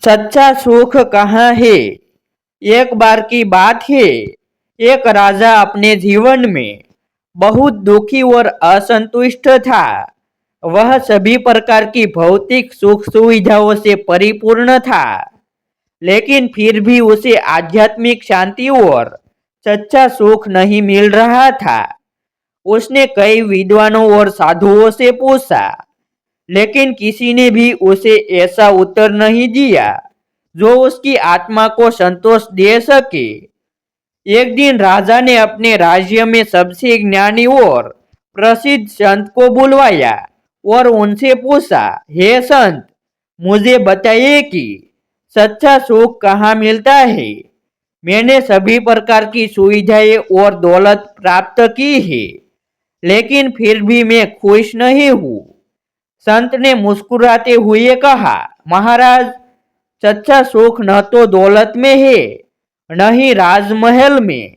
सच्चा सुख कहाँ है। एक बार की बात है, एक राजा अपने जीवन में बहुत दुखी और असंतुष्ट था। वह सभी प्रकार की भौतिक सुख सुविधाओं से परिपूर्ण था, लेकिन फिर भी उसे आध्यात्मिक शांति और सच्चा सुख नहीं मिल रहा था। उसने कई विद्वानों और साधुओं से पूछा, लेकिन किसी ने भी उसे ऐसा उत्तर नहीं दिया जो उसकी आत्मा को संतोष दे सके। एक दिन राजा ने अपने राज्य में सबसे ज्ञानी और प्रसिद्ध संत को बुलवाया और उनसे पूछा, हे संत, मुझे बताइए कि सच्चा सुख कहाँ मिलता है। मैंने सभी प्रकार की सुविधाएं और दौलत प्राप्त की है, लेकिन फिर भी मैं खुश नहीं हूँ। संत ने मुस्कुराते हुए कहा, महाराज, सच्चा सुख न तो दौलत में है, न ही राजमहल में।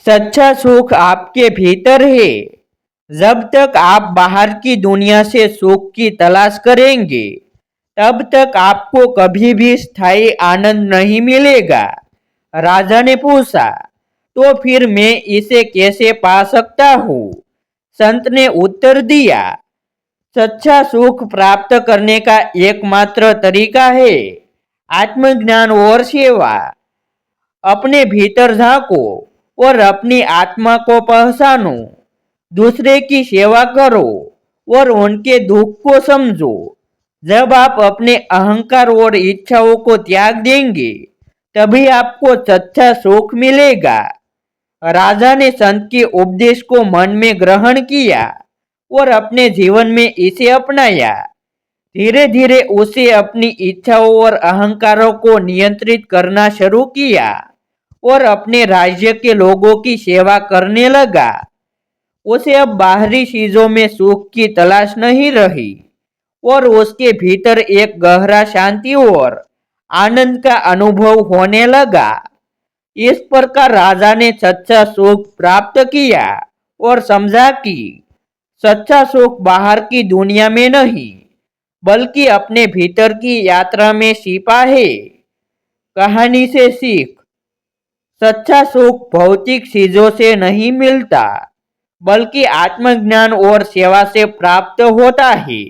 सच्चा सुख आपके भीतर है। जब तक आप बाहर की दुनिया से सुख की तलाश करेंगे, तब तक आपको कभी भी स्थायी आनंद नहीं मिलेगा। राजा ने पूछा, तो फिर मैं इसे कैसे पा सकता हूँ। संत ने उत्तर दिया, सच्चा सुख प्राप्त करने का एकमात्र तरीका है आत्मज्ञान और सेवा। अपने भीतर झांको और अपनी आत्मा को पहचानो। दूसरे की सेवा करो और उनके दुख को समझो। जब आप अपने अहंकार और इच्छाओं को त्याग देंगे, तभी आपको सच्चा सुख मिलेगा। राजा ने संत के उपदेश को मन में ग्रहण किया और अपने जीवन में इसे अपनाया। धीरे धीरे उसे अपनी इच्छाओं और अहंकारों को नियंत्रित करना शुरू किया और अपने राज्य के लोगों की सेवा करने लगा। उसे अब बाहरी चीजों में सुख की तलाश नहीं रही और उसके भीतर एक गहरा शांति और आनंद का अनुभव होने लगा। इस प्रकार राजा ने सच्चा सुख प्राप्त किया और समझा कि सच्चा सुख बाहर की दुनिया में नहीं, बल्कि अपने भीतर की यात्रा में छिपा है। कहानी से सीख, सच्चा सुख भौतिक चीजों से नहीं मिलता, बल्कि आत्मज्ञान और सेवा से प्राप्त होता है।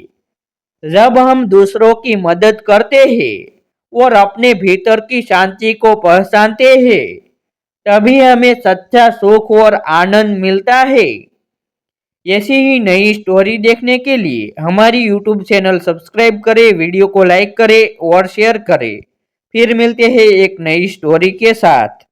जब हम दूसरों की मदद करते हैं और अपने भीतर की शांति को पहचानते हैं, तभी हमें सच्चा सुख और आनंद मिलता है। ऐसी ही नई स्टोरी देखने के लिए हमारी यूट्यूब चैनल सब्सक्राइब करें, वीडियो को लाइक करें और शेयर करें। फिर मिलते हैं एक नई स्टोरी के साथ।